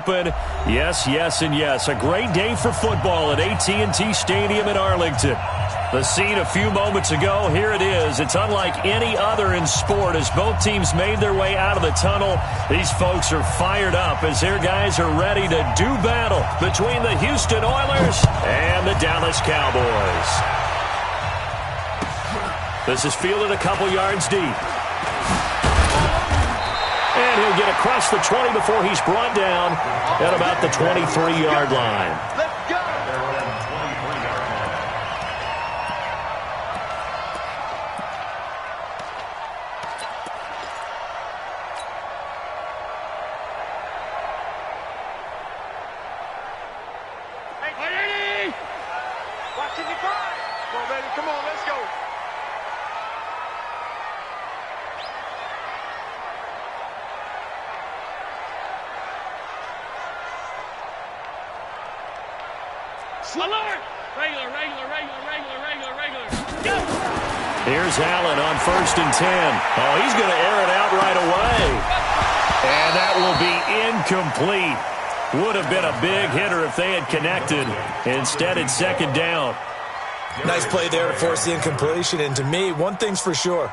open. Yes, yes, and yes. A great day for football at AT&T Stadium in Arlington. The scene a few moments ago, here it is. It's unlike any other in sport as both teams made their way out of the tunnel. These folks are fired up as their guys are ready to do battle between the Houston Oilers and the Dallas Cowboys. This is fielded a couple yards deep. And he'll get across the 20 before he's brought down at about the 23-yard line. Let's go! Hey, watch it, come on, baby, come on, let's go. Alert! Regular. Go! Here's Allen on 1st and 10. Oh, he's going to air it out right away. And that will be incomplete. Would have been a big hitter if they had connected. Instead, it's 2nd down. Nice play there to force the incompletion. And to me, one thing's for sure.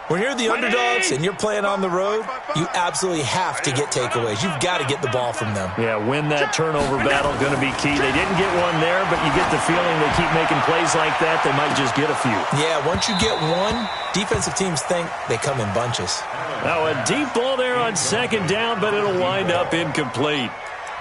When you're the underdogs and you're playing on the road, you absolutely have to get takeaways. You've got to get the ball from them. Yeah, win that turnover battle, going to be key. They didn't get one there, but you get the feeling they keep making plays like that, they might just get a few. Yeah, once you get one, defensive teams think they come in bunches. Now a deep ball there on 2nd down, but it'll wind up incomplete.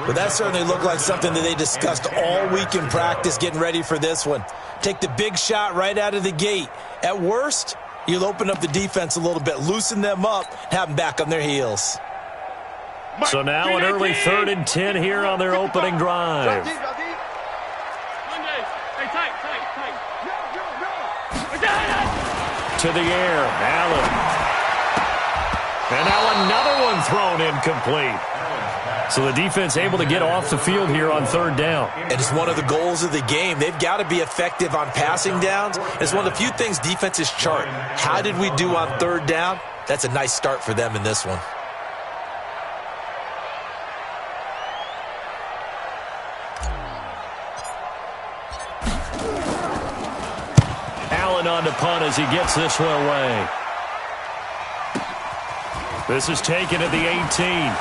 But that certainly looked like something that they discussed all week in practice getting ready for this one. Take the big shot right out of the gate. At worst, you'll open up the defense a little bit, loosen them up, have them back on their heels. So now an early 3rd and 10 here on their opening drive. Hey, tight. To the air, Allen. And now another one thrown incomplete. So the defense able to get off the field here on 3rd down. And it's one of the goals of the game. They've got to be effective on passing downs. It's one of the few things defenses chart. How did we do on 3rd down? That's a nice start for them in this one. Allen on the punt as he gets this one away. This is taken at the 18.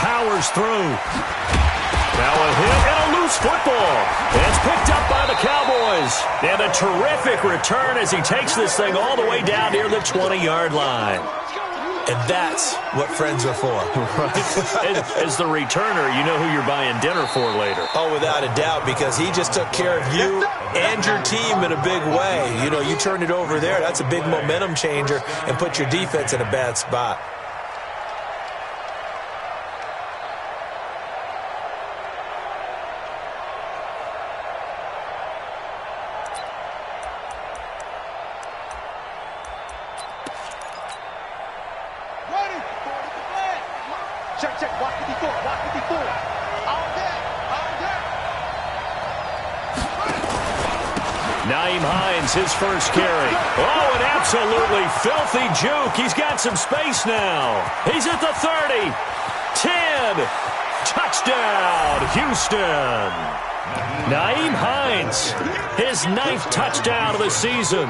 Powers through. Now a hit and a loose football. And it's picked up by the Cowboys. And a terrific return as he takes this thing all the way down near the 20-yard line. And that's what friends are for. Right. As the returner, you know who you're buying dinner for later. Oh, without a doubt, because he just took care of you and your team in a big way. You know, you turn it over there, that's a big momentum changer and put your defense in a bad spot. Check, watch 54. All day. Nyheim Hines, his first carry. Oh, an absolutely filthy juke. He's got some space now. He's at the 30. 10. Touchdown, Houston. Nyheim Hines, his 9th touchdown of the season,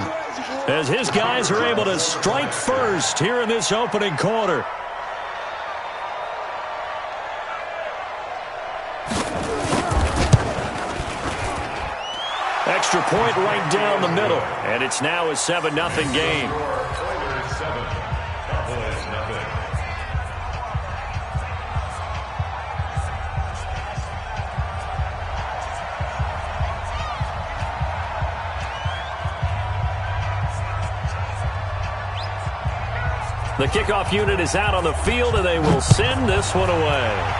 as his guys are able to strike first here in this opening quarter. Extra point right down the middle, and it's now a 7-0 game. The kickoff unit is out on the field, and they will send this one away.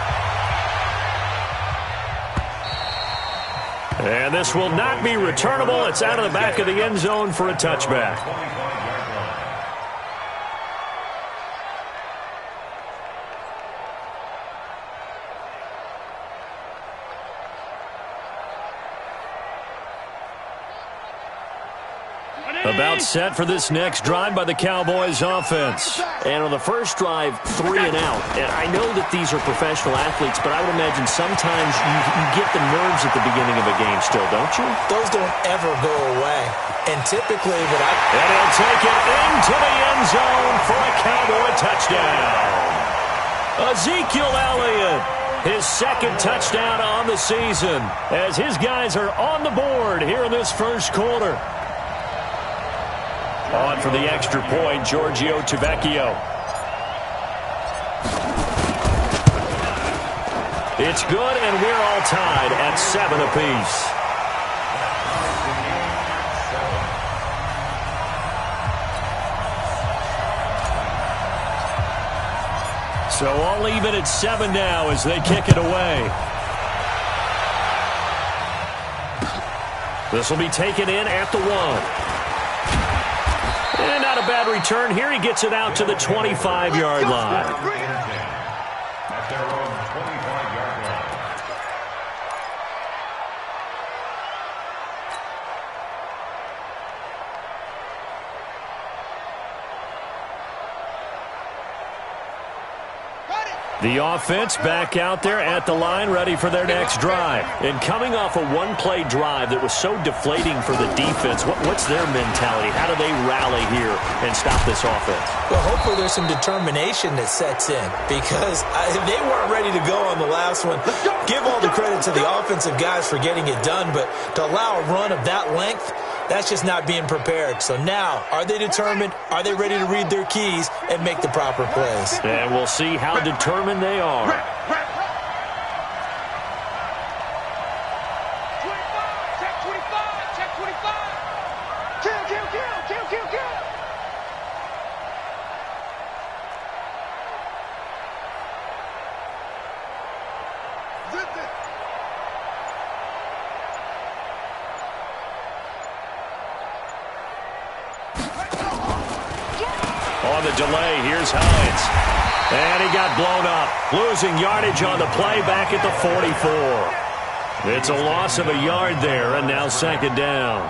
And this will not be returnable. It's out of the back of the end zone for a touchback. About set for this next drive by the Cowboys offense. And on the first drive, 3 and out. And I know that these are professional athletes, but I would imagine sometimes you get the nerves at the beginning of a game still, don't you? Those don't ever go away. And typically, And he'll take it into the end zone for a Cowboy touchdown. Ezekiel Elliott, his second touchdown on the season, as his guys are on the board here in this first quarter. On for the extra point, Giorgio Tavecchio. It's good, and we're all tied at 7 apiece. So all even at 7 now as they kick it away. This will be taken in at the 1. And not a bad return here. He gets it out to the 25-yard line. The offense back out there at the line, ready for their next drive. And coming off a one-play drive that was so deflating for the defense, what's their mentality? How do they rally here and stop this offense? well, hopefully there's some determination that sets in because they weren't ready to go on the last one. Give all the credit to the offensive guys for getting it done, but to allow a run of that length, that's just not being prepared. So now, are they determined? Are they ready to read their keys and make the proper plays? And we'll see how determined they are. 25, check 25, check 25. Kill, kill, kill, kill, kill, kill. Zip it. On the delay, here's Hines. And he got blown up. Losing yardage on the play back at the 44. It's a loss of a yard there, and now second down.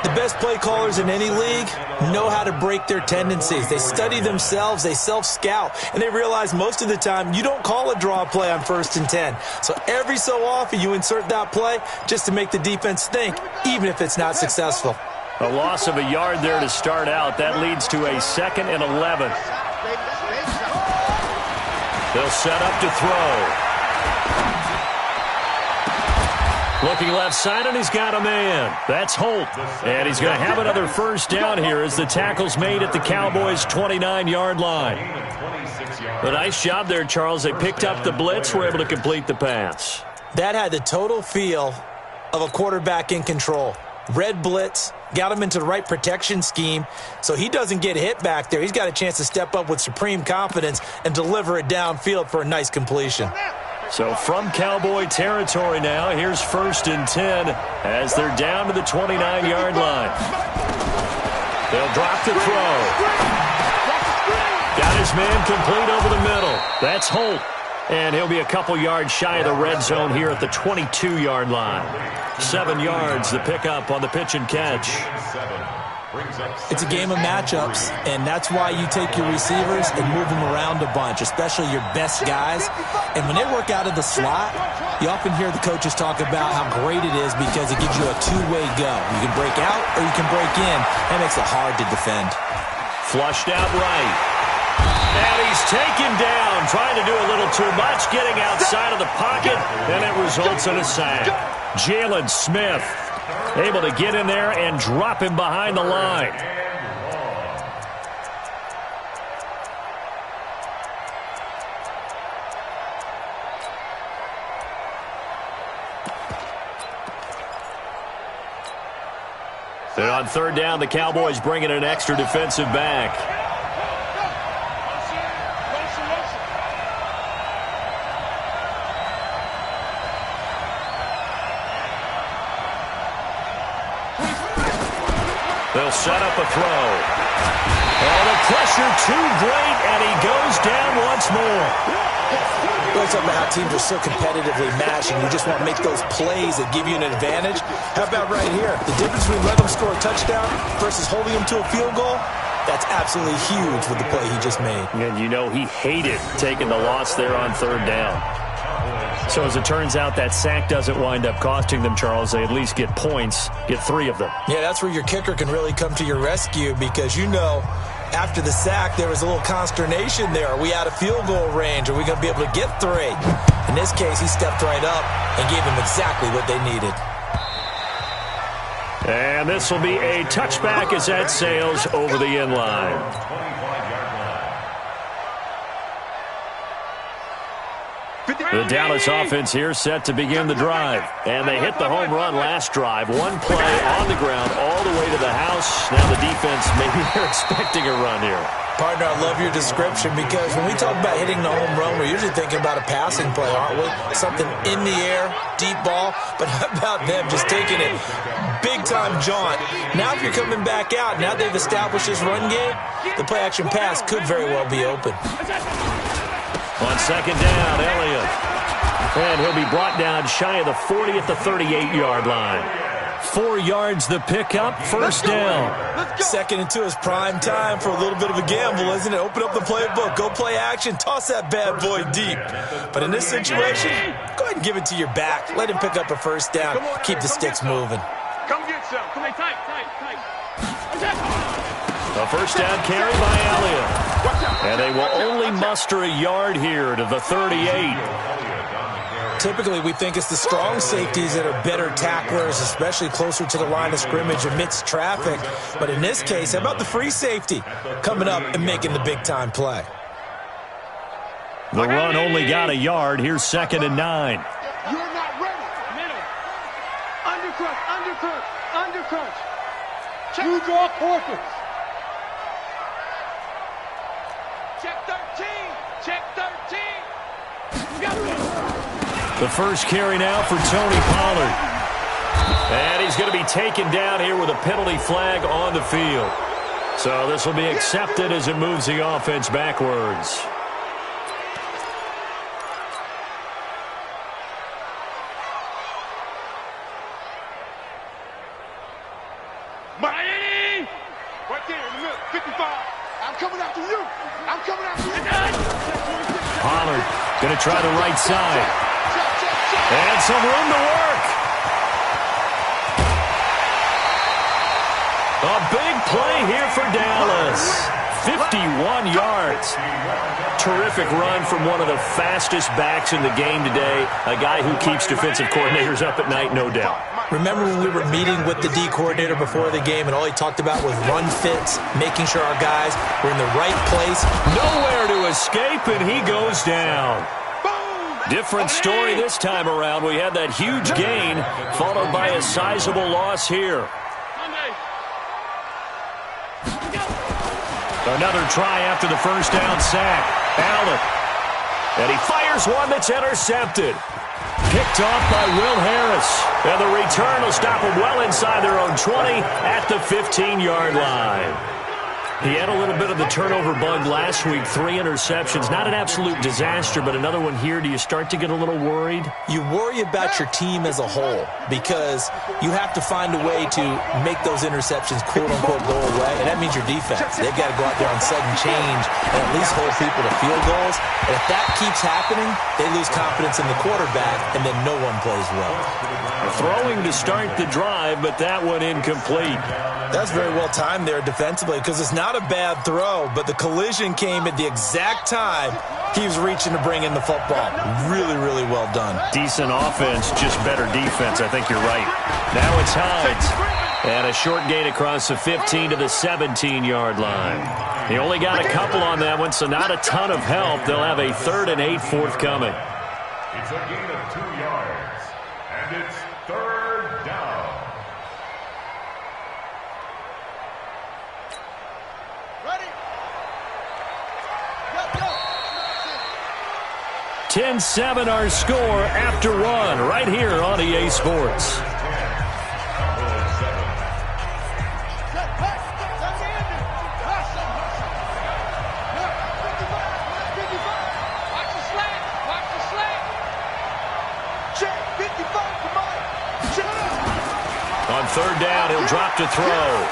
The best play callers in any league know how to break their tendencies. They study themselves, they self-scout, and they realize most of the time you don't call a draw play on 1st and 10. So every so often you insert that play just to make the defense think, even if it's not successful. A loss of a yard there to start out. That leads to a 2nd and 11. They'll set up to throw. Looking left side, and he's got a man. That's Holt. And he's going to have another first down here as the tackle's made at the Cowboys' 29-yard line. A nice job there, Charles. They picked up the blitz, were able to complete the pass. That had the total feel of a quarterback in control. Red blitz, got him into the right protection scheme, so he doesn't get hit back there. He's got a chance to step up with supreme confidence and deliver it downfield for a nice completion. So from Cowboy territory now, here's 1st and 10 as they're down to the 29-yard line. They'll drop the throw. Got his man complete over the middle. That's Holt. And he'll be a couple yards shy of the red zone here at the 22-yard line. 7 yards, the pickup on the pitch and catch. It's a game of matchups, and that's why you take your receivers and move them around a bunch, especially your best guys. And when they work out of the slot, you often hear the coaches talk about how great it is because it gives you a two-way go. You can break out or you can break in. That makes it hard to defend. Flushed out right. And he's taken down, trying to do a little too much, getting outside of the pocket, and it results in a sack. Jalen Smith able to get in there and drop him behind the line. And on 3rd down, the Cowboys bringing an extra defensive back. They'll set up a throw. Oh, the pressure too great, and he goes down once more. We always talk about how teams are so competitively matched, and you just want to make those plays that give you an advantage. How about right here? The difference between letting them score a touchdown versus holding them to a field goal, that's absolutely huge with the play he just made. And you know he hated taking the loss there on third down. So as it turns out, that sack doesn't wind up costing them, Charles. They at least get points, get 3 of them. Yeah, that's where your kicker can really come to your rescue because, you know, after the sack, there was a little consternation there. Are we out of field goal range? Are we going to be able to get 3? In this case, he stepped right up and gave them exactly what they needed. And this will be a touchback as that sails over the end line. The Dallas offense here set to begin the drive. And they hit the home run last drive. One play on the ground all the way to the house. Now the defense, maybe they're expecting a run here. Partner, I love your description because when we talk about hitting the home run, we're usually thinking about a passing play, aren't we? Something in the air, deep ball. But how about them just taking it big-time jaunt? Now if you're coming back out, now they've established this run game, the play-action pass could very well be open. On second down, Elliott. And he'll be brought down shy of the 40 at the 38-yard line. 4 yards the pickup, first down. 2nd and 2 is prime time for a little bit of a gamble, isn't it? Open up the playbook, go play action, toss that bad boy deep. But in this situation, go ahead and give it to your back. Let him pick up a first down, keep the sticks moving. Come get some. Come on, tight. A first down carry by Elliott. And they will only muster a yard here to the 38. Typically, we think it's the strong safeties that are better tacklers, especially closer to the line of scrimmage amidst traffic. But in this case, how about the free safety coming up and making the big-time play? The run only got a yard. Here's 2nd and 9. You're not ready. Middle. Undercrunch. You draw quarters. Check 13. The first carry now for Tony Pollard. And he's going to be taken down here with a penalty flag on the field. So this will be accepted as it moves the offense backwards. Miami! Right there in the middle, 55. I'm coming after you. Pollard going to try the right side. And some room to work. A big play here for Dallas. 51 yards. Terrific run from one of the fastest backs in the game today. A guy who keeps defensive coordinators up at night, no doubt. Remember when we were meeting with the D coordinator before the game and all he talked about was run fits, making sure our guys were in the right place? Nowhere to escape, and he goes down. Different story this time around. We had that huge gain followed by a sizable loss here. Another try after the first down sack. Allen. And he fires one that's intercepted. Picked off by Will Harris. And the return will stop them well inside their own 20 at the 15-yard line. He had a little bit of the turnover bug last week. 3 interceptions. Not an absolute disaster, but another one here. Do you start to get a little worried? You worry about your team as a whole because you have to find a way to make those interceptions quote-unquote go away, and that means your defense. They've got to go out there on sudden change and at least hold people to field goals. And if that keeps happening, they lose confidence in the quarterback, and then no one plays well. Throwing to start the drive, but that one incomplete. That's very well timed there defensively because it's not a bad throw, but the collision came at the exact time he was reaching to bring in the football. Really, really well done. Decent offense, just better defense. I think you're right. Now it's Hines. And a short gain across the 15 to the 17-yard line. He only got a couple on that one, so not a ton of help. They'll have a 3rd and 8 forthcoming. It's a gain of 2 yards, and it's 3rd down. Ready? 10-7 our score after 1 right here on EA Sports. On third down, he'll drop to throw.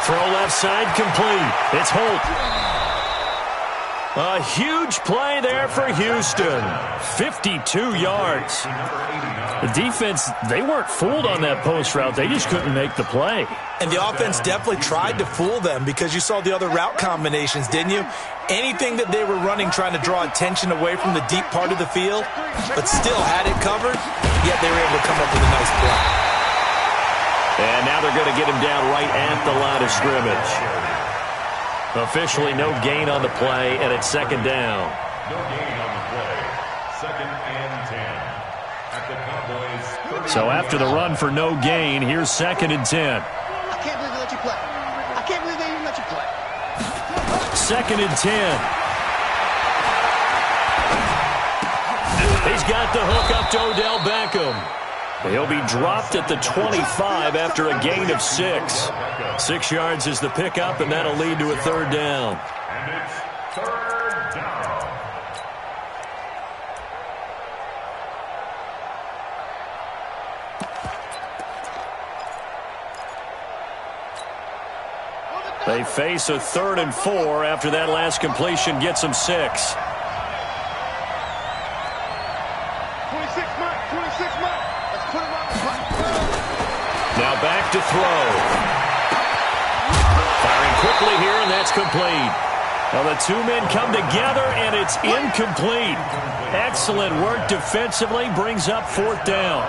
Throw left side, complete. It's Holt. A huge play there for Houston. 52 yards. The defense, they weren't fooled on that post route. They just couldn't make the play. And the offense definitely tried to fool them because you saw the other route combinations, didn't you? Anything that they were running trying to draw attention away from the deep part of the field, but still had it covered, yet they were able to come up with a nice play. And now they're going to get him down right at the line of scrimmage. Officially no gain on the play, and it's second down. No gain on the play. Second and 10. At the Cowboys. So after the run for no gain, here's second and 10. I can't believe they let you play. I can't believe they even let you play. Second and 10. He's got the hook up to Odell Beckham. He'll be dropped at the 25 after a gain of 6. 6 yards is the pickup, and that'll lead to a third down. And it's third down. They face a 3rd and 4 after that last completion gets them 6. 26 Mike. 26 Mike. Let's put him on the clock. Now back to throw. Firing quickly here, and that's complete. Well, the two men come together, and it's incomplete. Excellent work defensively, brings up 4th down.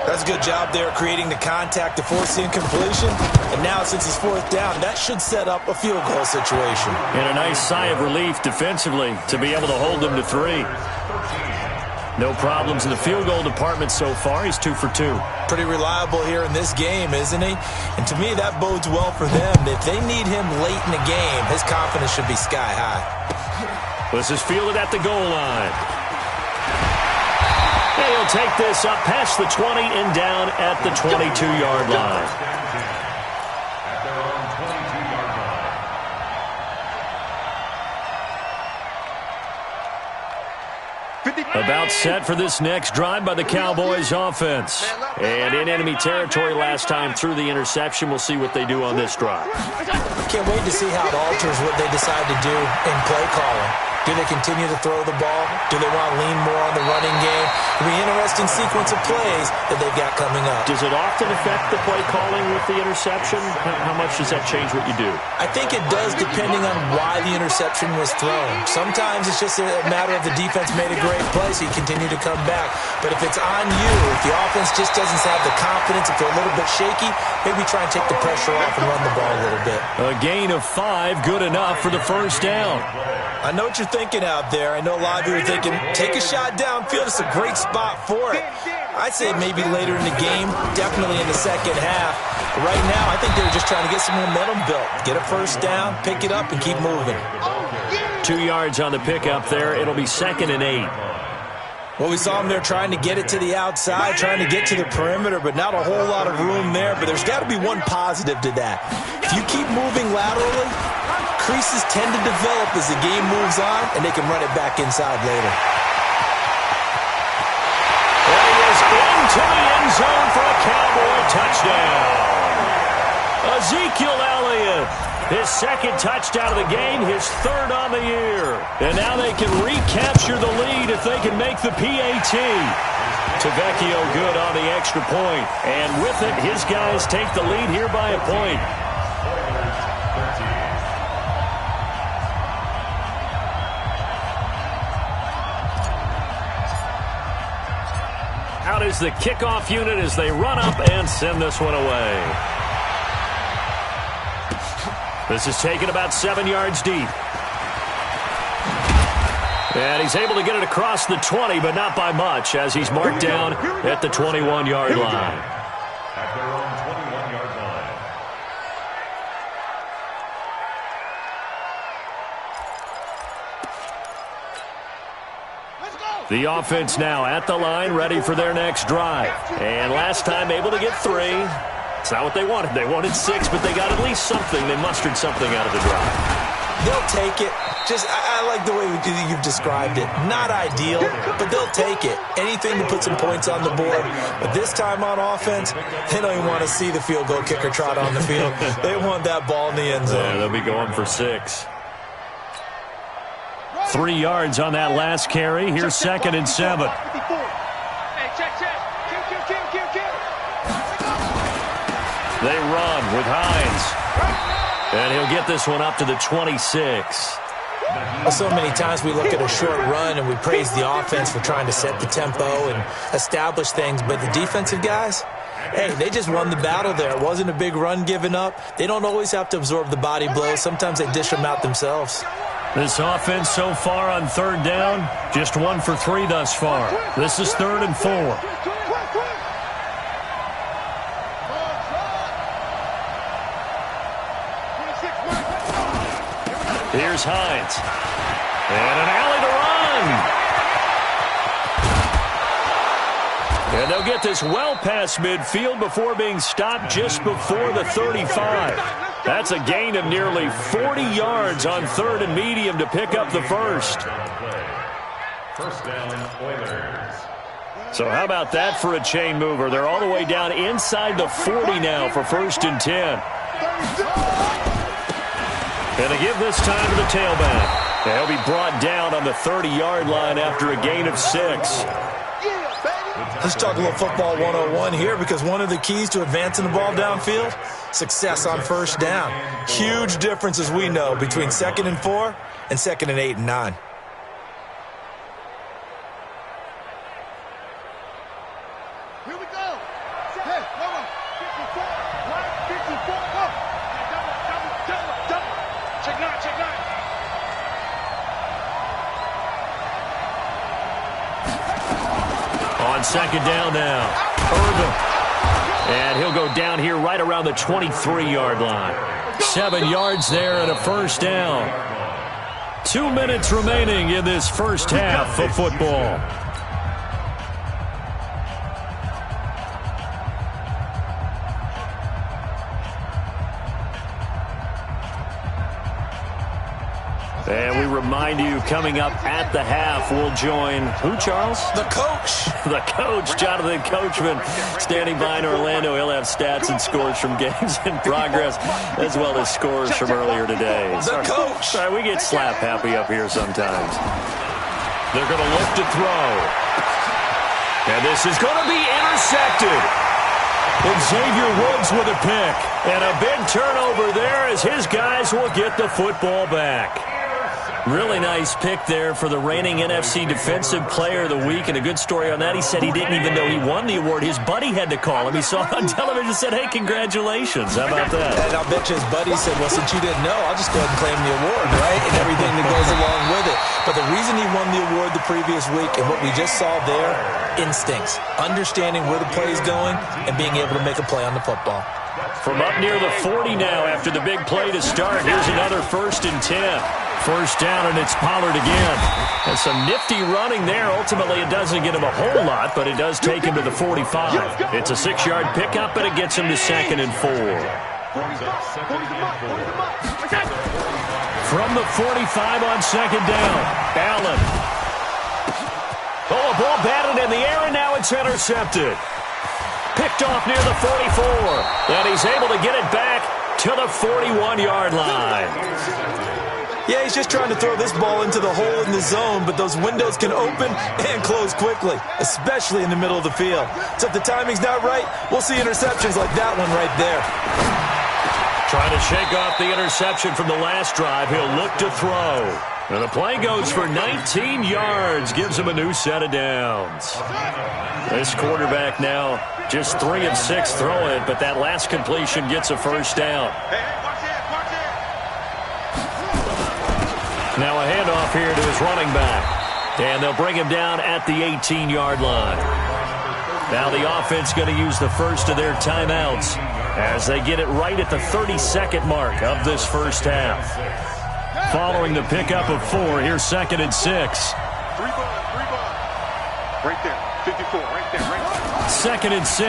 That's a good job there creating the contact to force the incompletion. And now since it's 4th down, that should set up a field goal situation. And a nice sigh of relief defensively to be able to hold them to 3. No problems in the field goal department so far. He's 2 for 2. Pretty reliable here in this game, isn't he? And to me, that bodes well for them. If they need him late in the game, his confidence should be sky high. This is fielded at the goal line. And he'll take this up past the 20 and down at the 22-yard line. At their own 22-yard line. About set for this next drive by the Cowboys offense. And in enemy territory last time through the interception. We'll see what they do on this drive. Can't wait to see how it alters what they decide to do in play calling. Do they continue to throw the ball? Do they want to lean more on the running game? It'll be an interesting sequence of plays that they've got coming up. Does it often affect the play calling with the interception? How much does that change what you do? I think it does depending on why the interception was thrown. Sometimes it's just a matter of the defense made a great play, so you continue to come back. But if it's on you, if the offense just doesn't have the confidence, if they're a little bit shaky, maybe try and take the pressure off and run the ball a little bit. A gain of 5, good enough for the first down. I know what you're thinking out there. I know a lot of you are thinking, take a shot downfield. It's a great spot for it. I'd say maybe later in the game, definitely in the second half. But right now, I think they're just trying to get some momentum built. Get a first down, pick it up, and keep moving. 2 yards on the pickup there. It'll be 2nd and 8. Well, we saw them there trying to get it to the outside, trying to get to the perimeter, but not a whole lot of room there. But there's got to be one positive to that. If you keep moving laterally, creases tend to develop as the game moves on, and they can run it back inside later. And he is into the end zone for a Cowboy touchdown. Ezekiel Elliott, his 2nd touchdown of the game, his 3rd on the year. And now they can recapture the lead if they can make the PAT. Tavecchio good on the extra point. And with it, his guys take the lead here by a point. Out is the kickoff unit as they run up and send this one away. This is taken about 7 yards deep. And he's able to get it across the 20, but not by much, as he's marked down at the 21-yard line. At their own 21-yard line. The offense now at the line, ready for their next drive. And last time able to get 3. It's not what they wanted. They wanted 6, but they got at least something. They mustered something out of the drive. They'll take it. I like the way you've described it. Not ideal, but they'll take it. Anything to put some points on the board. But this time on offense, they don't even want to see the field goal kicker trot on the field. They want that ball in the end zone. Yeah, they'll be going for 6. 3 yards on that last carry. Here's 2nd and 7. Hey, check. Kill. They run with Hines. And he'll get this one up to the 26. So many times we look at a short run and we praise the offense for trying to set the tempo and establish things, but the defensive guys, hey, they just won the battle there. It wasn't a big run given up. They don't always have to absorb the body blows. Sometimes they dish them out themselves. This offense so far on 3rd down, just 1 for 3 thus far. This is 3rd and 4. Here's Hines. And an alley to run. And they'll get this well past midfield before being stopped just before the 35. That's a gain of nearly 40 yards on 3rd and medium to pick up the first. First down, Oilers. So how about that for a chain mover? They're all the way down inside the 40 now for 1st and 10. And they give this time to the tailback. He'll be brought down on the 30-yard line after a gain of 6. Let's talk a little football 101 here, because one of the keys to advancing the ball downfield, success on 1st down. Huge difference, as we know, between 2nd and 4 and 2nd and 8 and 9. Here we go. Hey, hold on. 54. 54. Go. Double. Check 9. On 2nd down now, Irvin. And he'll go down here right around the 23-yard line. 7 yards there and a 1st down. 2 minutes remaining in this first half of football. And we remind you, coming up at the half, we'll join who, Charles? The coach. The coach, Jonathan Coachman, standing by in Orlando. He'll have stats and scores from games in progress, as well as scores from earlier today. The coach. Sorry, we get slap happy up here sometimes. They're going to look to throw. And this is going to be intercepted. And Xavier Woods with a pick. And a big turnover there as his guys will get the football back. Really nice pick there for the reigning NFC Defensive Player of the Week, and a good story on that. He said he didn't even know he won the award. His buddy had to call him. He saw it on television and said, hey, congratulations. How about that? And I'll bet you his buddy said, well, since you didn't know, I'll just go ahead and claim the award, right? And everything that goes along with it. But the reason he won the award the previous week and what we just saw there, instincts, understanding where the play is going and being able to make a play on the football. From up near the 40 now after the big play to start, here's another 1st and 10. 1st down, and it's Pollard again. And some nifty running there. Ultimately, it doesn't get him a whole lot, but it does take him to the 45. It's a 6-yard pickup, and it gets him to 2nd and 4. From the 45 on 2nd down, Allen. Oh, a ball batted in the air, and now it's intercepted. Picked off near the 44, and he's able to get it back to the 41-yard line. Yeah, he's just trying to throw this ball into the hole in the zone, but those windows can open and close quickly, especially in the middle of the field. So if the timing's not right, we'll see interceptions like that one right there. Trying to shake off the interception from the last drive. He'll look to throw. And the play goes for 19 yards, gives him a new set of downs. This quarterback now just 3 of 6 throwing it, but that last completion gets a 1st down. Now a handoff here to his running back. And they'll bring him down at the 18-yard line. Now the offense going to use the first of their timeouts as they get it right at the 32nd mark of this first half. Following the pickup of 4, here's 2nd and 6. 3 ball. Right there. 54, right there. 2nd and 6.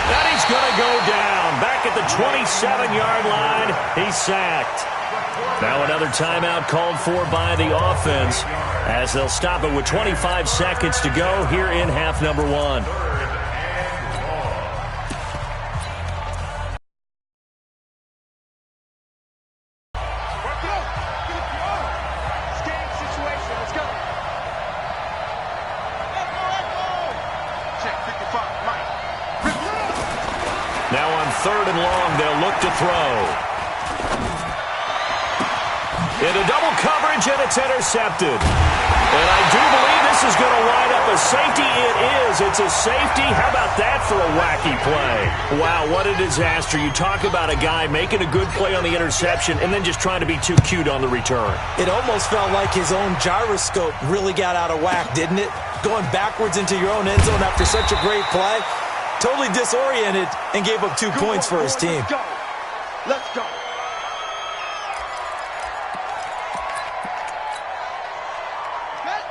And he's going to go down. Back at the 27-yard line, he's sacked. Now another timeout called for by the offense as they'll stop it with 25 seconds to go here in half number one. Now on 3rd and long, they'll look to throw. Into double coverage, and it's intercepted. And I do believe this is going to wind up a safety. It is. It's a safety. How about that for a wacky play? Wow, what a disaster. You talk about a guy making a good play on the interception and then just trying to be too cute on the return. It almost felt like his own gyroscope really got out of whack, didn't it? Going backwards into your own end zone after such a great play. Totally disoriented and gave up 2 points for his team. Let's go. Let's go.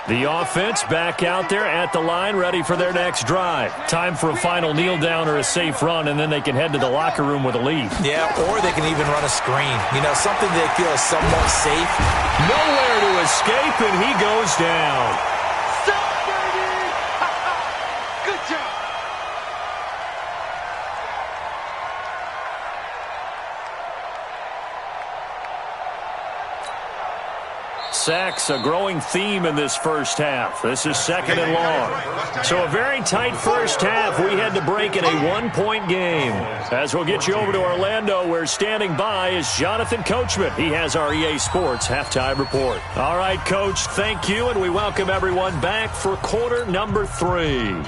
The offense back out there at the line, ready for their next drive. Time for a final kneel down or a safe run, and then they can head to the locker room with a lead. Yeah, or they can even run a screen. You know, something they feel is somewhat safe. Nowhere to escape, and he goes down. Stop, baby! Good job. Sacks, a growing theme in this first half. This is 2nd and long. So a very tight first half. We had to break in a 1-point game. As we'll get you over to Orlando, where standing by is Jonathan Coachman. He has our EA Sports halftime report. All right, Coach, thank you, and we welcome everyone back for quarter number 3.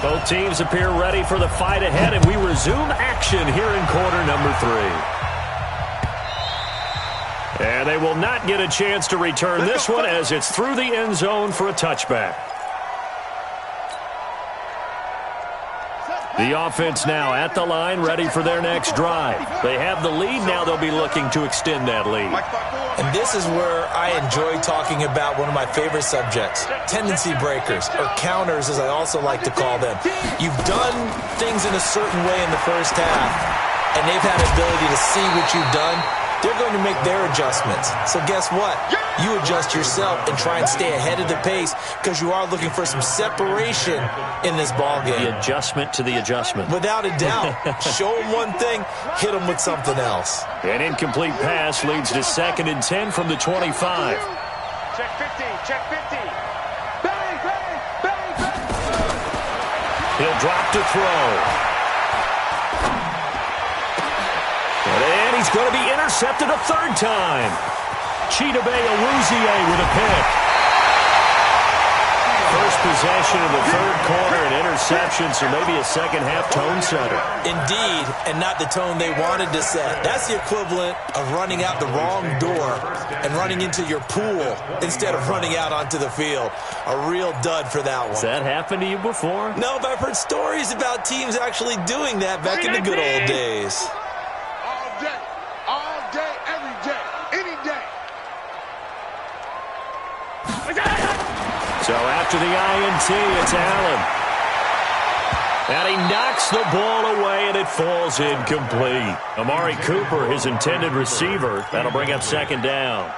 Both teams appear ready for the fight ahead, and we resume action here in quarter number 3. And they will not get a chance to return this one as it's through the end zone for a touchback. The offense now at the line, ready for their next drive. They have the lead. Now they'll be looking to extend that lead. And this is where I enjoy talking about one of my favorite subjects, tendency breakers, or counters as I also like to call them. You've done things in a certain way in the first half, and they've had the ability to see what you've done. They're going to make their adjustments. So guess what? You adjust yourself and try and stay ahead of the pace because you are looking for some separation in this ball game. The adjustment to the adjustment. Without a doubt. Show them one thing, hit them with something else. An incomplete pass leads to 2nd and 10 from the 25. Check 50. Check 50. Bang, bang, bang, bang. He'll drop to throw. And he's going to be intercepted a 3rd time. Chidobe Awuzie with a pick. First possession of the 3rd quarter, an interception, so maybe a second-half tone setter. Indeed, and not the tone they wanted to set. That's the equivalent of running out the wrong door and running into your pool instead of running out onto the field. A real dud for that one. Has that happened to you before? No, but I've heard stories about teams actually doing that back in the good old days. All day, every day, any day. So after the INT, it's Allen. And he knocks the ball away, and it falls incomplete. Amari Cooper, his intended receiver. That'll bring up 2nd down.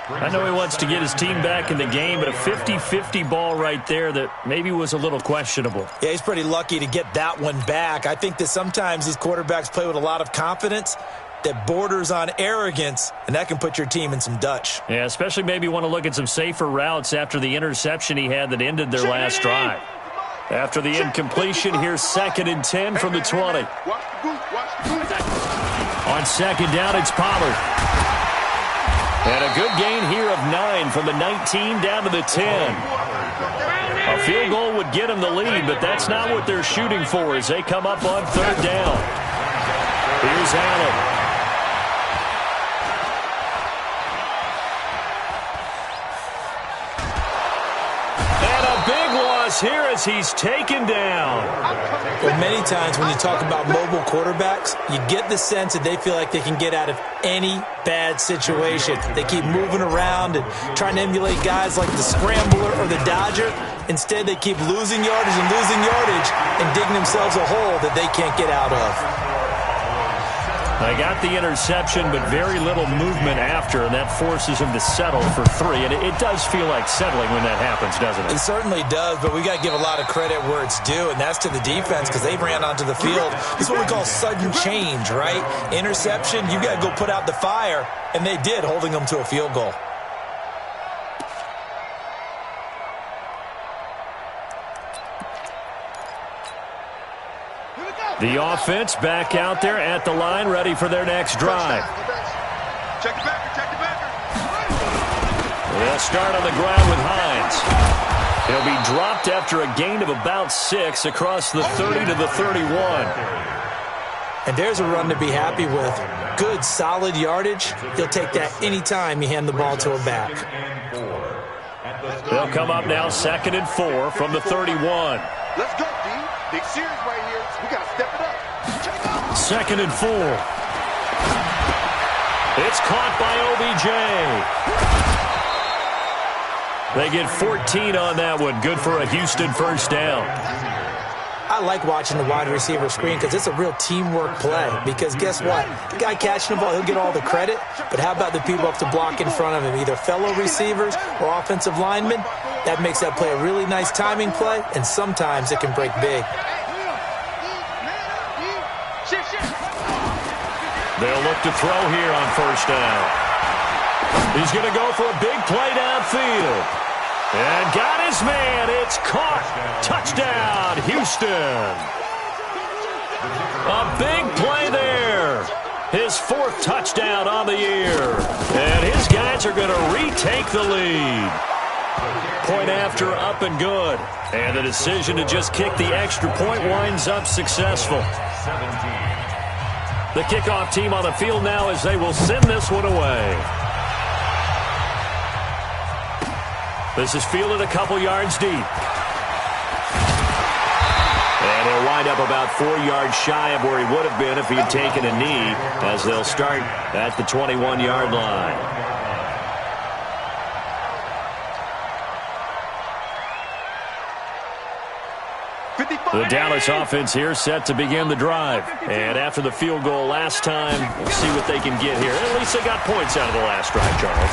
I know he wants to get his team back in the game, but a 50-50 ball right there that maybe was a little questionable. Yeah, he's pretty lucky to get that one back. I think that sometimes these quarterbacks play with a lot of confidence that borders on arrogance, and that can put your team in some Dutch. Yeah, especially maybe want to look at some safer routes after the interception he had that ended their last drive. After the incompletion, here's 2nd and 10 from the 20. On 2nd down, it's Pollard. And a good gain here of 9 from the 19 down to the 10. A field goal would get him the lead, but that's not what they're shooting for as they come up on 3rd down. Here's Allen. falls here as he's taken down. Well, many times when you talk about mobile quarterbacks, you get the sense that they feel like they can get out of any bad situation. They keep moving around and trying to emulate guys like the Scrambler or the Dodger. Instead, they keep losing yardage and digging themselves a hole that they can't get out of. They got the interception, but very little movement after, and that forces him to settle for 3. And it does feel like settling when that happens, doesn't it? It certainly does, but we got to give a lot of credit where it's due, and that's to the defense because they ran onto the field. This is what we call sudden change, right? Interception, you got to go put out the fire, and they did, holding them to a field goal. The offense back out there at the line, ready for their next drive. Check the backer. They'll start on the ground with Hines. He'll be dropped after a gain of about 6 across the 30 to the 31. And there's a run to be happy with. Good, solid yardage. He'll take that anytime you hand the ball to a back. They'll come up now 2nd and 4 from the 31. Let's go, D. Big series right here. We got to step it up. 2nd and 4. It's caught by OBJ. They get 14 on that one. Good for a Houston first down. I like watching the wide receiver screen because it's a real teamwork play. Because guess what? The guy catching the ball, he'll get all the credit. But how about the people up to block in front of him? Either fellow receivers or offensive linemen. That makes that play a really nice timing play, and sometimes it can break big. They'll look to throw here on first down. He's going to go for a big play downfield. And got his man. It's caught. Touchdown, Houston. A big play there. His 4th touchdown on the year. And his guys are going to retake the lead. Point after, up and good. And the decision to just kick the extra point winds up successful. The kickoff team on the field now as they will send this one away. This is fielded a couple yards deep. And he'll wind up about 4 yards shy of where he would have been if he had taken a knee, as they'll start at the 21-yard line. The Dallas offense here set to begin the drive. And after the field goal last time, we'll see what they can get here. At least they got points out of the last drive, Charles.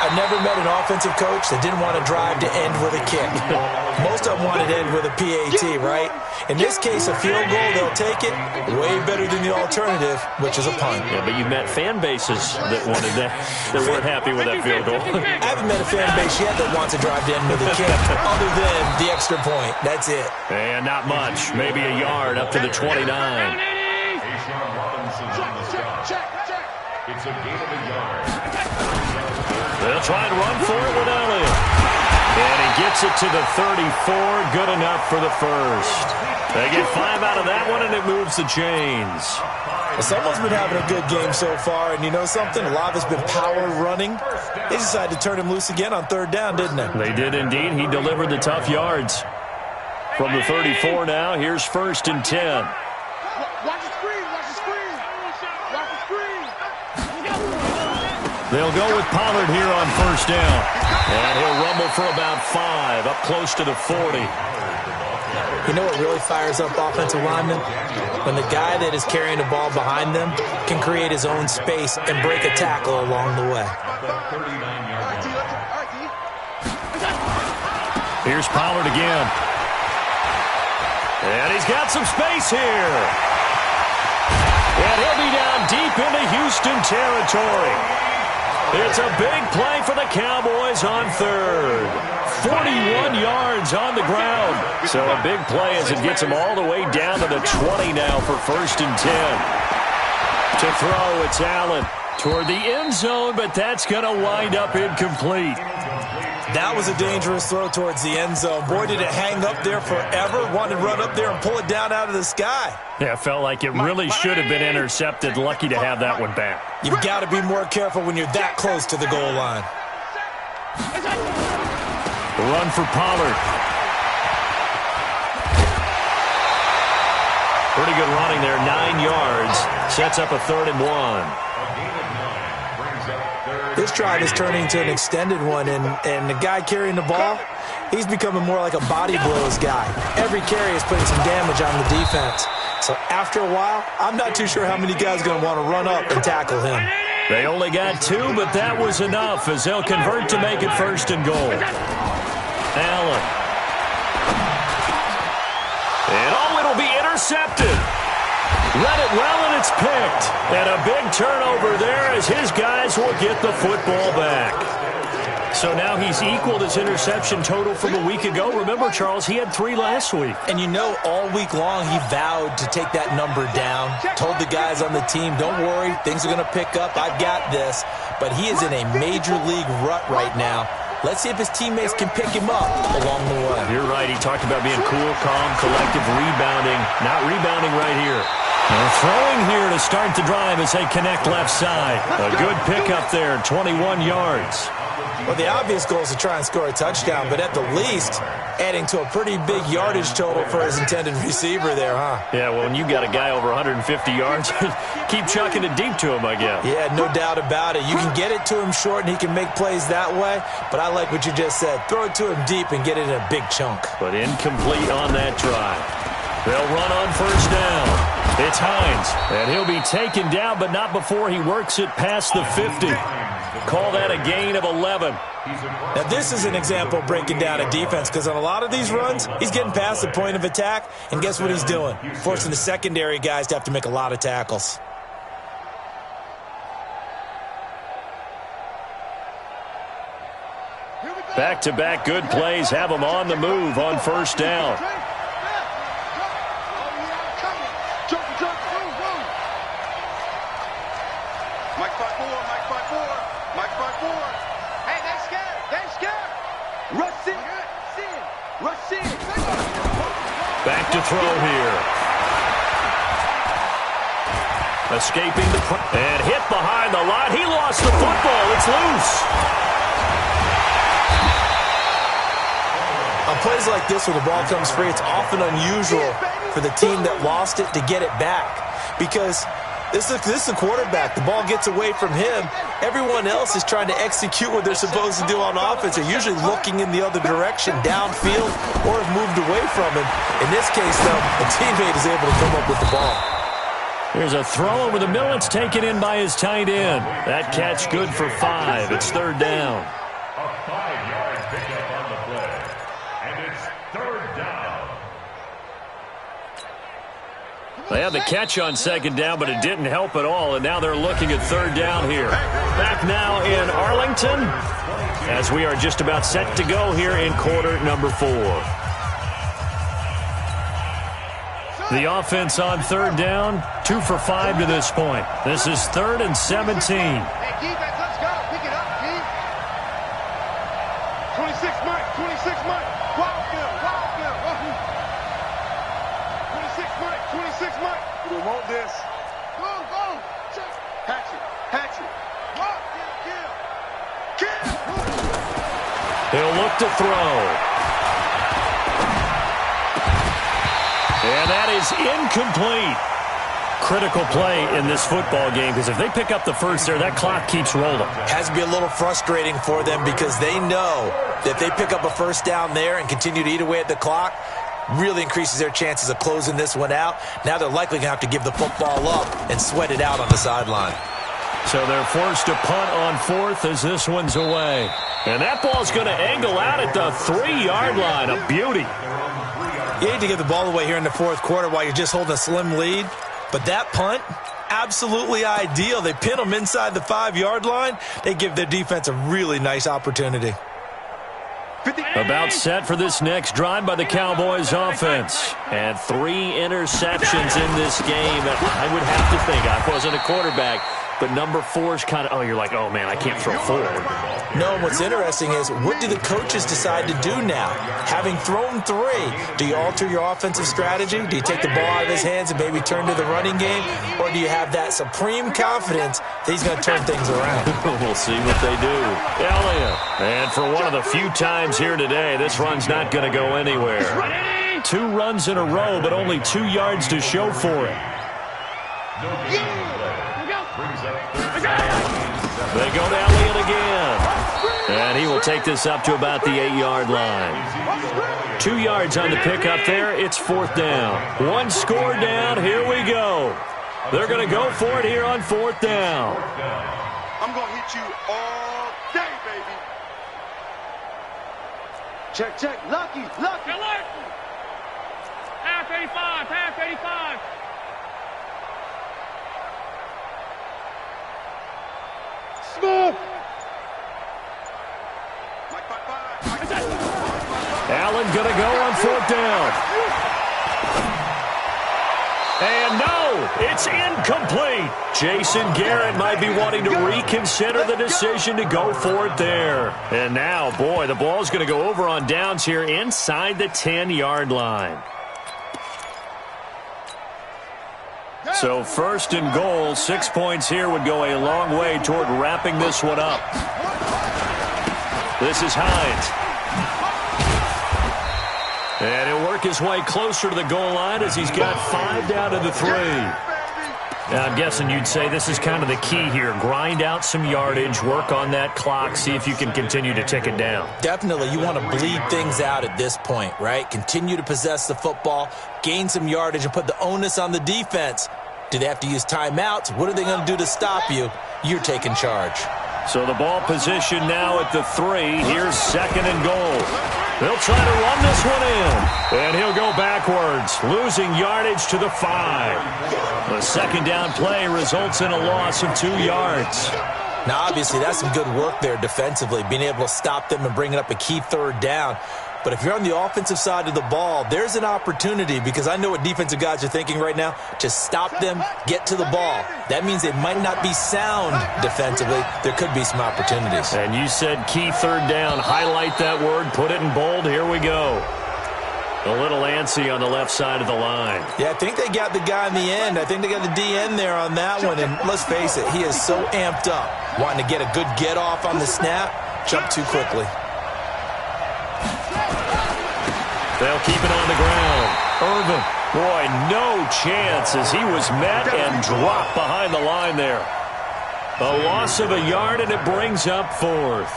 I've never met an offensive coach that didn't want to drive to end with a kick. Most of them wanted to end with a PAT, right? In this case, a field goal, they'll take it. Way better than the alternative, which is a punt. Yeah, but you've met fan bases that wanted that weren't happy with that field goal. I haven't met a fan base yet that wants to drive to end with a kick, other than the extra point. That's it. And not much. Maybe a yard up to the 29. It's a gain of a yard. They'll try and run for it with Elliott. And he gets it to the 34. Good enough for the first. They get 5 out of that one, and it moves the chains. Well, someone's been having a good game so far, and you know something? A lot of it's been power running. They decided to turn him loose again on 3rd down, didn't they? They did indeed. He delivered the tough yards. From the 34 now, here's 1st and 10. Watch the screen. They'll go with Pollard here on 1st down. And he'll rumble for about 5, up close to the 40. You know what really fires up offensive linemen? When the guy that is carrying the ball behind them can create his own space and break a tackle along the way. Here's Pollard again. And he's got some space here. And he'll be down deep into Houston territory. It's a big play for the Cowboys on 3rd. 41 yards on the ground. So a big play as it gets them all the way down to the 20 now for 1st and 10. To throw, it's Allen toward the end zone, but that's going to wind up incomplete. That was a dangerous throw towards the end zone. Boy, did it hang up there forever. Wanted to run up there and pull it down out of the sky. Yeah, it felt like it really should have been intercepted. Lucky to have that one back. You've got to be more careful when you're that close to the goal line. Run for Pollard. Pretty good running there, 9 yards. Sets up a 3rd and 1. This drive is turning to an extended one, and the guy carrying the ball, he's becoming more like a body blows guy. Every carry is putting some damage on the defense. So after a while, I'm not too sure how many guys are going to want to run up and tackle him. They only got 2, but that was enough as they'll convert to make it 1st and goal. Allen. And it'll be intercepted. Read it well, and it's picked. And a big turnover there as his guys will get the football back. So now he's equaled his interception total from a week ago. Remember, Charles, he had 3 last week. And you know, all week long he vowed to take that number down. Told the guys on the team, don't worry, things are going to pick up. I've got this. But he is in a major league rut right now. Let's see if his teammates can pick him up along the way. You're right. He talked about being cool, calm, collective, rebounding. Not rebounding right here. They're throwing here to start the drive as they connect left side. A good pickup there, 21 yards. Well, the obvious goal is to try and score a touchdown, but at the least, adding to a pretty big yardage total for his intended receiver there, huh? Yeah, well, when you got a guy over 150 yards, keep chucking it deep to him, I guess. Yeah, no doubt about it. You can get it to him short, and he can make plays that way, but I like what you just said. Throw it to him deep and get it in a big chunk. But incomplete on that drive. They'll run on 1st down. It's Hines, and he'll be taken down, but not before he works it past the 50. Call that a gain of 11. Now, this is an example of breaking down a defense, because on a lot of these runs, he's getting past the point of attack, and guess what he's doing? Forcing the secondary guys to have to make a lot of tackles. Back-to-back good plays have him on the move on 1st down. Back to throw here. Escaping and hit behind the line. He lost the football. It's loose. On plays like this where the ball comes free, it's often unusual for the team that lost it to get it back, because this is a quarterback. The ball gets away from him. Everyone else is trying to execute what they're supposed to do on offense. They're usually looking in the other direction, downfield, or have moved away from him. In this case, though, a teammate is able to come up with the ball. Here's a throw over the middle. It's taken in by his tight end. That catch good for 5. It's 3rd down. A 5-yard pickup on the play. And it's 3rd down. They had the catch on 2nd down, but it didn't help at all, and now they're looking at 3rd down here. Back now in Arlington as we are just about set to go here in quarter number 4. The offense on 3rd down, 2 for 5 to this point. This is 3rd and 17. Hey, defense, let's go. Pick it up, D. 26 Mike, 26 Mike. Wild field. 26 Mike, 26 Mike. We want this. Go. Hatchet. Rock, kill. He'll look to throw. And that is incomplete. Critical play in this football game, because if they pick up the first there, that clock keeps rolling. Has to be a little frustrating for them, because they know that if they pick up a 1st down there and continue to eat away at the clock, really increases their chances of closing this one out. Now they're likely going to have to give the football up and sweat it out on the sideline. So they're forced to punt on 4th as this one's away. And that ball's going to angle out at the 3-yard line. A beauty. You need to get the ball away here in the 4th quarter while you're just holding a slim lead. But that punt, absolutely ideal. They pin them inside the 5-yard line. They give their defense a really nice opportunity. About set for this next drive by the Cowboys offense. And 3 interceptions in this game. I would have to think, I wasn't a quarterback, but number 4 is kind of, you're like, oh, man, I can't throw 4. No, what's interesting is, what do the coaches decide to do now? Having thrown 3, do you alter your offensive strategy? Do you take the ball out of his hands and maybe turn to the running game? Or do you have that supreme confidence that he's going to turn things around? We'll see what they do. Elliott. And for one of the few times here today, this run's not going to go anywhere. 2 runs in a row, but only 2 yards to show for it. They go to Elliott again. And he will take this up to about the 8-yard line. 2 yards on the pickup there. It's 4th down. 1 score down. Here we go. They're going to go for it here on 4th down. I'm going to hit you all day, baby. Check, check. Lucky, lucky. Alert! Pass 85, pass 85. Smooth. Allen going to go on 4th down. And no, it's incomplete. Jason Garrett might be wanting to reconsider the decision to go for it there. And now, boy, the ball's going to go over on downs here inside the 10-yard line. So 1st and goal, 6 points here would go a long way toward wrapping this one up. This is Hines. And he'll work his way closer to the goal line as he's got 5 down to the 3. Now, I'm guessing you'd say this is kind of the key here. Grind out some yardage, work on that clock, see if you can continue to tick it down. Definitely. You want to bleed things out at this point, right? Continue to possess the football, gain some yardage, and put the onus on the defense. Do they have to use timeouts? What are they going to do to stop you? You're taking charge. So the ball position now at the 3. Here's 2nd and goal. They'll try to run this one in. And he'll go backwards, losing yardage to the 5. The 2nd down play results in a loss of 2 yards. Now, obviously, that's some good work there defensively, being able to stop them and bringing up a key 3rd down. But if you're on the offensive side of the ball, there's an opportunity, because I know what defensive guys are thinking right now, to stop them, get to the ball. That means they might not be sound defensively. There could be some opportunities. And you said key 3rd down. Highlight that word. Put it in bold. Here we go. A little antsy on the left side of the line. Yeah, I think they got the guy in the end. I think they got the DN there on that one. And let's face it, he is so amped up, wanting to get a good get off on the snap, jump too quickly. They'll keep it on the ground. Irvin, boy, no chance as he was met and dropped behind the line there. A loss of a yard, and it brings up 4th.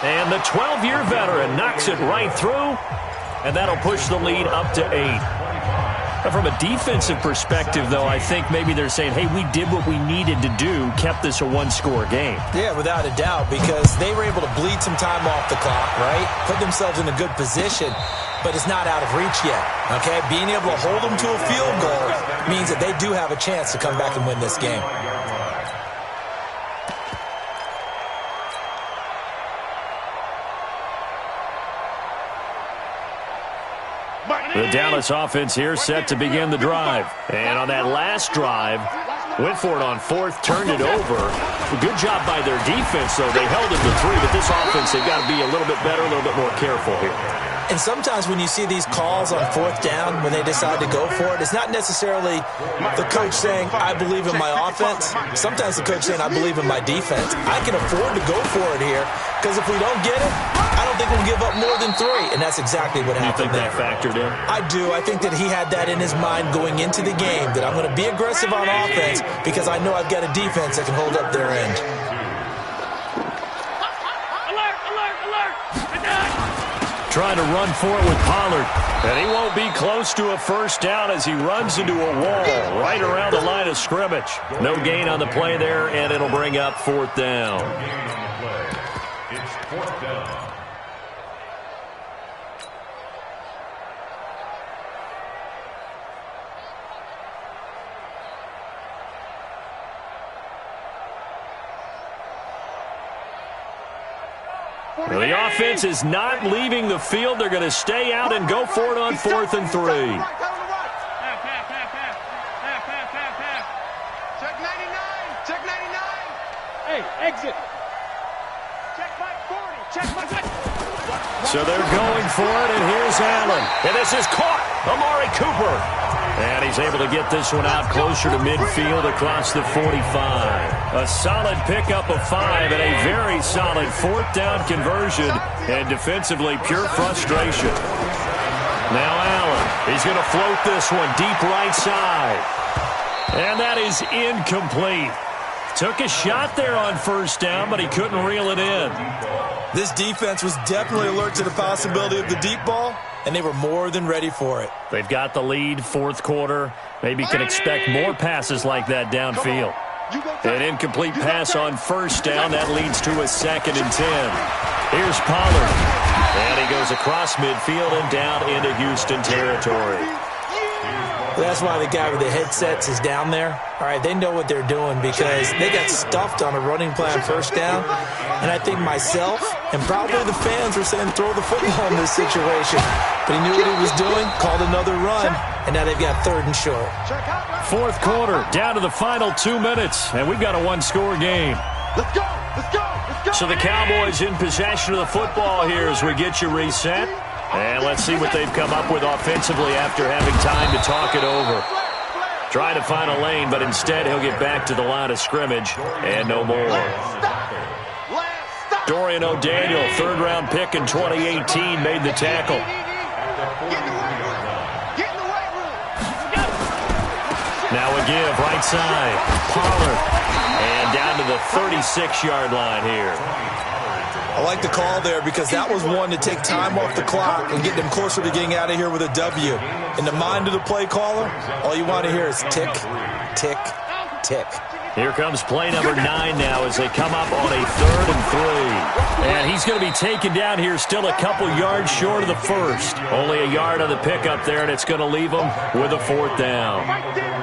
And the 12-year veteran knocks it right through, and that'll push the lead up to 8. From a defensive perspective, though, I think maybe they're saying, hey, we did what we needed to do, kept this a 1-score game. Yeah, without a doubt, because they were able to bleed some time off the clock, right? Put themselves in a good position, but it's not out of reach yet, okay? Being able to hold them to a field goal means that they do have a chance to come back and win this game. The Dallas offense here set to begin the drive. And on that last drive, went for it on 4th, turned it over. Good job by their defense, though. They held it to 3, but this offense, they've got to be a little bit better, a little bit more careful here. And sometimes when you see these calls on 4th down, when they decide to go for it, it's not necessarily the coach saying, I believe in my offense. Sometimes the coach saying, I believe in my defense. I can afford to go for it here, because if we don't get it, I don't think we'll give up more than 3. And that's exactly what happened there. You think that factored in? I do. I think that he had that in his mind going into the game, that I'm going to be aggressive on offense because I know I've got a defense that can hold up their end. Alert, alert, alert. Trying to run for it with Pollard. And he won't be close to a 1st down as he runs into a wall right around the line of scrimmage. No gain on the play there, and it'll bring up 4th down. It's 4th down. The offense is not leaving the field. They're going to stay out and go for it on 4th and 3. Pass, pass, pass, pass. Pass, pass, pass, pass. Check 99. Check 99. Hey, exit. Check Mike 40. Check Mike 40. So they're going for it, and here's Allen. And this is caught. Amari Cooper. And he's able to get this one out closer to midfield across the 45. A solid pickup of 5 and a very solid fourth down conversion. And defensively, pure frustration. Now Allen. He's going to float this one deep right side. And that is incomplete. Took a shot there on first down, but he couldn't reel it in. This defense was definitely alert to the possibility of the deep ball, and they were more than ready for it. They've got the lead, fourth quarter. Maybe can expect more passes like that downfield. An incomplete pass on first down. That leads to a 2nd and 10. Here's Pollard. And he goes across midfield and down into Houston territory. That's why the guy with the headsets is down there. All right, they know what they're doing because they got stuffed on a running play on first down. And I think myself and probably the fans were saying throw the football in this situation. But he knew what he was doing, called another run, and now they've got 3rd and short. Fourth quarter, down to the final 2 minutes, and we've got a one-score game. Let's go! Let's go! Let's go! So the Cowboys in possession of the football here as we get you reset. And let's see what they've come up with offensively after having time to talk it over. Trying to find a lane, but instead he'll get back to the line of scrimmage and no more. Dorian O'Daniel, 3rd-round pick in 2018, made the tackle. Now a give, right side. Pollard. And down to the 36-yard line here. I like the call there because that was one to take time off the clock and get them closer to getting out of here with a W. In the mind of the play caller, all you want to hear is tick, tick, tick. Here comes play number 9 now as they come up on a 3rd and 3. And he's going to be taken down here still a couple yards short of the first. Only a yard on the pickup there, and it's going to leave them with a 4th down.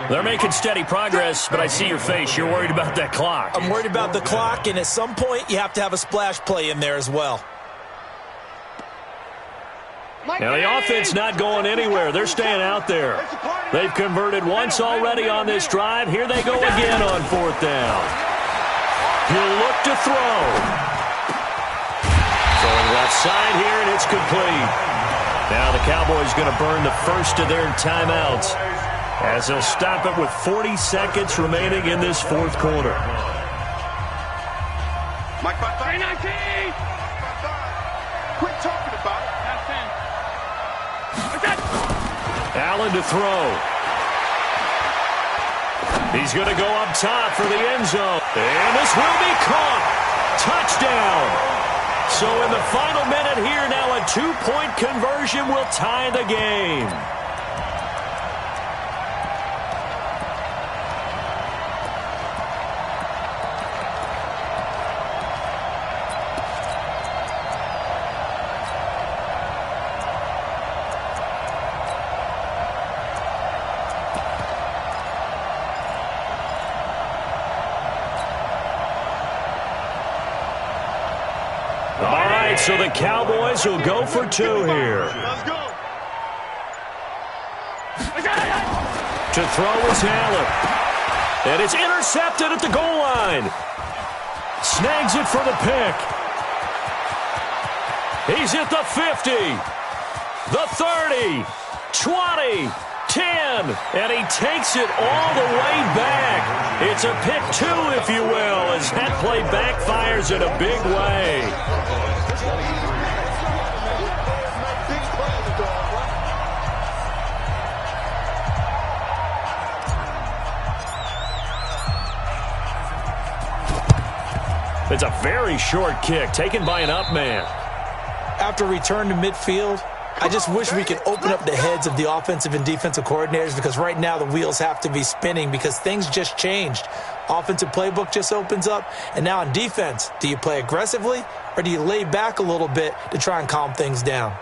They're making steady progress, but I see your face. You're worried about that clock. I'm worried about the clock, and at some point you have to have a splash play in there as well. Now the offense not going anywhere. They're staying out there. They've converted once already on this drive. Here they go again on 4th down. He'll look to throw. Throwing left side here, and it's complete. Now the Cowboys going to burn the first of their timeouts as they'll stop it with 40 seconds remaining in this fourth quarter. Mike 319. Quit talking about it. Allen to throw. He's going to go up top for the end zone. And this will be caught. Touchdown. So in the final minute here now, a 2-point conversion will tie the game. So the Cowboys will go for 2 here. Let's go. To throw is Allen. And it's intercepted at the goal line. Snags it for the pick. He's at the 50. The 30. 20. 10. And he takes it all the way back. It's a pick 2, if you will, as that play backfires in a big way. It's a very short kick taken by an up man. After return to midfield, I just wish we could open up the heads of the offensive and defensive coordinators because right now the wheels have to be spinning because things just changed. Offensive playbook just opens up, and now on defense, do you play aggressively or do you lay back a little bit to try and calm things down?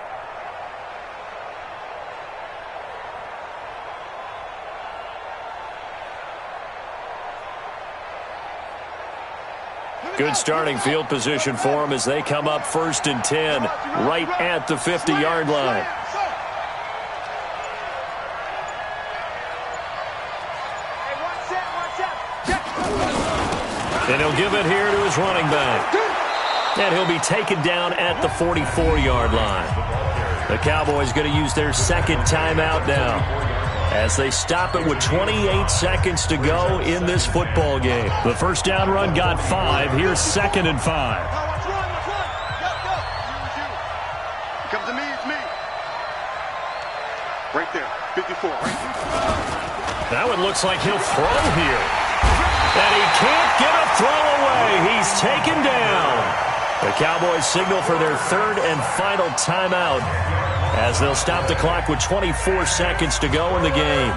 Good starting field position for them as they come up 1st and 10 right at the 50-yard line. And he'll give it here to his running back. And he'll be taken down at the 44-yard line. The Cowboys going to use their 2nd timeout now as they stop it with 28 seconds to go in this football game. The first down run got 5. Here's 2nd and 5. Watch one. Go. Come to me, it's me. Right there, 54. Right. That one looks like he'll throw here. And he can't get a throw away. He's taken down. The Cowboys signal for their 3rd and final timeout as they'll stop the clock with 24 seconds to go in the game.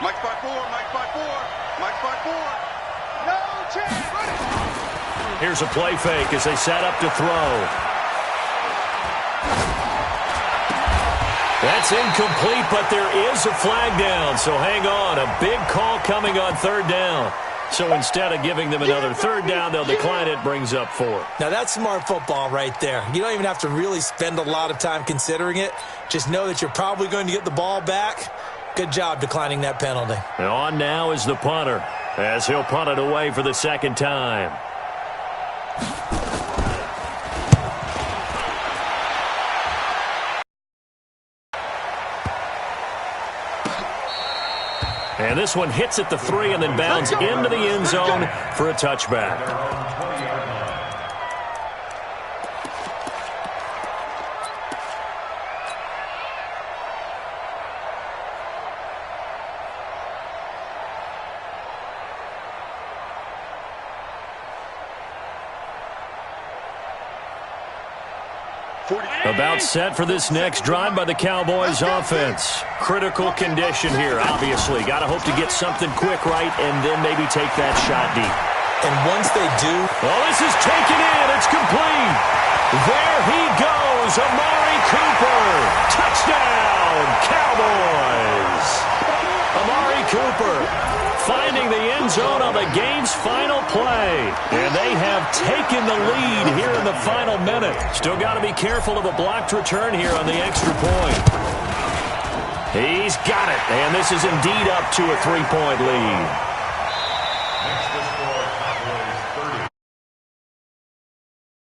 Mike 5-4. No chance. Here's a play fake as they set up to throw. That's incomplete, but there is a flag down, so hang on. A big call coming on 3rd down. So instead of giving them another 3rd down, they'll decline it, brings up 4. Now, that's smart football right there. You don't even have to really spend a lot of time considering it. Just know that you're probably going to get the ball back. Good job declining that penalty. And on now is the punter, as he'll punt it away for the 2nd time. And this one hits at the 3 and then bounds into the end zone for a touchback. About set for this next drive by the Cowboys offense. Critical condition here, obviously. Got to hope to get something quick right and then maybe take that shot deep. And once they do... Oh, this is taken in. It's complete. There he goes, Amari Cooper. Touchdown, Cowboys. Amari Cooper finding the end zone on the game's final play. And they have taken the lead here in the final minute. Still got to be careful of a blocked return here on the extra point. He's got it, and this is indeed up to a 3-point lead.